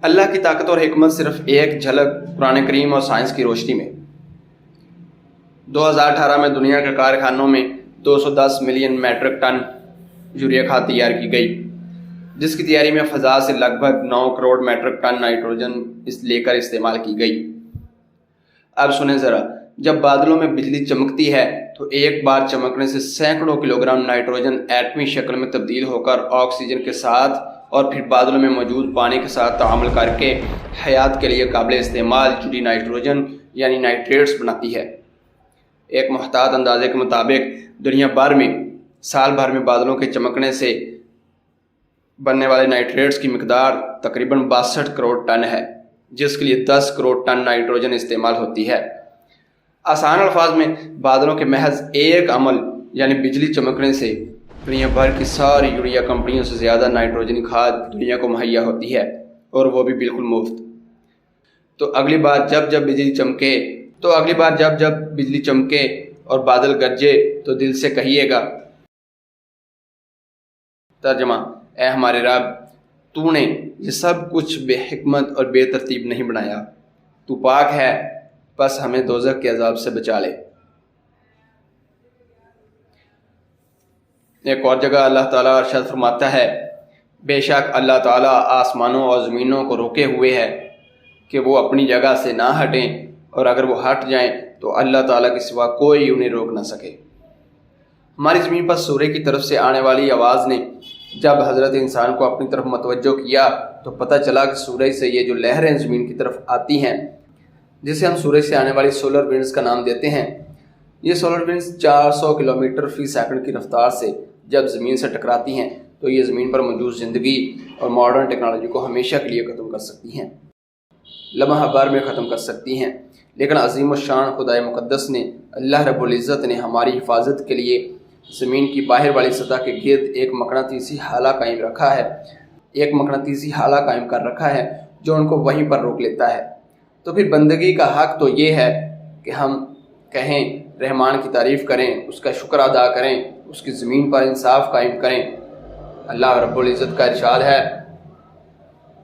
اللہ کی طاقت اور حکمت صرف ایک جھلک قرآن کریم اور سائنس کی روشنی میں۔ 2018 میں دنیا کے کارخانوں میں 210 ملین میٹرک ٹن یوریا کھاد تیار کی گئی، جس کی تیاری میں فضا سے لگ بھگ 9 کروڑ میٹرک ٹن نائٹروجن لے کر استعمال کی گئی۔ اب سنیں ذرا، جب بادلوں میں بجلی چمکتی ہے تو ایک بار چمکنے سے سینکڑوں کلو گرام نائٹروجن ایٹمی شکل میں تبدیل ہو کر آکسیجن کے ساتھ اور پھر بادلوں میں موجود پانی کے ساتھ تعامل کر کے حیات کے لیے قابل استعمال جڑی نائٹروجن یعنی نائٹریٹس بناتی ہے۔ ایک محتاط اندازے کے مطابق دنیا بھر میں سال بھر میں بادلوں کے چمکنے سے بننے والے نائٹریٹس کی مقدار تقریباً 62 کروڑ ٹن ہے، جس کے لیے 10 کروڑ ٹن نائٹروجن استعمال ہوتی ہے۔ آسان الفاظ میں بادلوں کے محض ایک عمل یعنی بجلی چمکنے سے دنیا بھر کی ساری یوریا کمپنیوں سے زیادہ نائٹروجنی کھاد دنیا کو مہیا ہوتی ہے، اور وہ بھی بالکل مفت۔ تو اگلی بار جب بجلی چمکے اور بادل گرجے تو دل سے کہیے گا، ترجمہ: اے ہمارے رب، تو نے یہ سب کچھ بے حکمت اور بے ترتیب نہیں بنایا، تو پاک ہے، بس ہمیں دوزخ کے عذاب سے بچا لے۔ ایک اور جگہ اللہ تعالیٰ ارشاد فرماتا ہے، بے شک اللہ تعالیٰ آسمانوں اور زمینوں کو روکے ہوئے ہے کہ وہ اپنی جگہ سے نہ ہٹیں، اور اگر وہ ہٹ جائیں تو اللہ تعالیٰ کے سوا کوئی انہیں روک نہ سکے۔ ہماری زمین پر سورج کی طرف سے آنے والی آواز نے جب حضرت انسان کو اپنی طرف متوجہ کیا تو پتہ چلا کہ سورج سے یہ جو لہریں زمین کی طرف آتی ہیں، جسے ہم سورج سے آنے والی سولر ونڈز کا نام دیتے ہیں، یہ سولر ونڈز 400 کلومیٹر فی سیکنڈ کی رفتار سے جب زمین سے ٹکراتی ہیں تو یہ زمین پر موجود زندگی اور ماڈرن ٹیکنالوجی کو ہمیشہ کے لیے ختم کر سکتی ہیں، لمحہ بھر میں ختم کر سکتی ہیں۔ لیکن عظیم الشان خدائے مقدس نے، اللہ رب العزت نے ہماری حفاظت کے لیے زمین کی باہر والی سطح کے گرد ایک مقناطیسی حالہ قائم کر رکھا ہے جو ان کو وہیں پر روک لیتا ہے۔ تو پھر بندگی کا حق تو یہ ہے کہ ہم کہیں، رحمان کی تعریف کریں، اس کا شکر ادا کریں، اس کی زمین پر انصاف قائم کریں۔ اللہ رب العزت کا ارشاد ہے،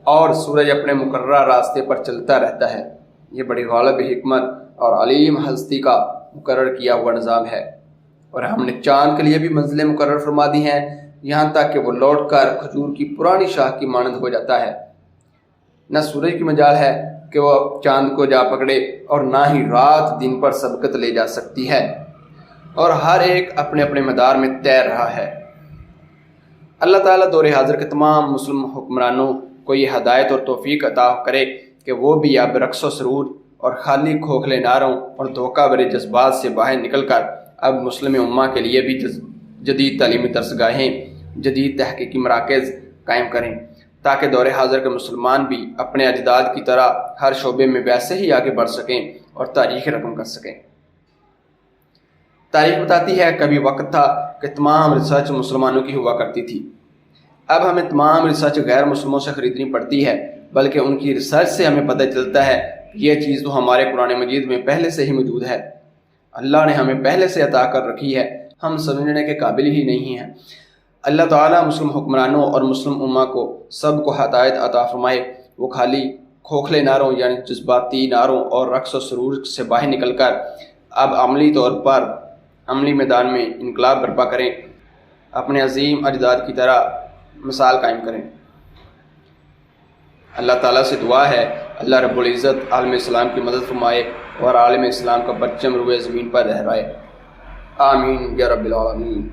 اور سورج اپنے مقررہ راستے پر چلتا رہتا ہے۔ یہ بڑی غالب حکمت اور علیم ہستی کا مقرر کیا ہوا نظام ہے، اور ہم نے چاند کے لیے بھی منزلیں مقرر فرما دی ہیں، یہاں تک کہ وہ لوٹ کر کھجور کی پرانی شاخ کی مانند ہو جاتا ہے۔ نہ سورج کی مجال ہے کہ وہ چاند کو جا پکڑے، اور نہ ہی رات دن پر سبقت لے جا سکتی ہے، اور ہر ایک اپنے اپنے مدار میں تیر رہا ہے۔ اللہ تعالیٰ دور حاضر کے تمام مسلم حکمرانوں کو یہ ہدایت اور توفیق عطا کرے کہ وہ بھی اب رقص و سرور اور خالی کھوکھلے نعروں اور دھوکہ بھرے جذبات سے باہر نکل کر اب مسلم امہ کے لیے بھی جدید تعلیمی درسگاہیں، جدید تحقیقی مراکز قائم کریں، تاکہ دور حاضر کے مسلمان بھی اپنے اجداد کی طرح ہر شعبے میں ویسے ہی آگے بڑھ سکیں اور تاریخ رقم کر سکیں۔ تاریخ بتاتی ہے، کبھی وقت تھا کہ تمام ریسرچ مسلمانوں کی ہوا کرتی تھی، اب ہمیں تمام ریسرچ غیر مسلموں سے خریدنی پڑتی ہے، بلکہ ان کی ریسرچ سے ہمیں پتہ چلتا ہے کہ یہ چیز تو ہمارے قرآن مجید میں پہلے سے ہی موجود ہے، اللہ نے ہمیں پہلے سے عطا کر رکھی ہے، ہم سمجھنے کے قابل ہی نہیں ہیں۔ اللہ تعالیٰ مسلم حکمرانوں اور مسلم امہ کو سب کو ہدایت عطا فرمائے، وہ خالی کھوکھلے نعروں یعنی جذباتی نعروں اور رقص و سرور سے باہر نکل کر اب عملی طور پر عملی میدان میں انقلاب برپا کریں، اپنے عظیم اجداد کی طرح مثال قائم کریں۔ اللہ تعالیٰ سے دعا ہے اللہ رب العزت عالم اسلام کی مدد فرمائے اور عالم اسلام کا پرچم روئے زمین پر لہرائے، آمین یا رب العالمین۔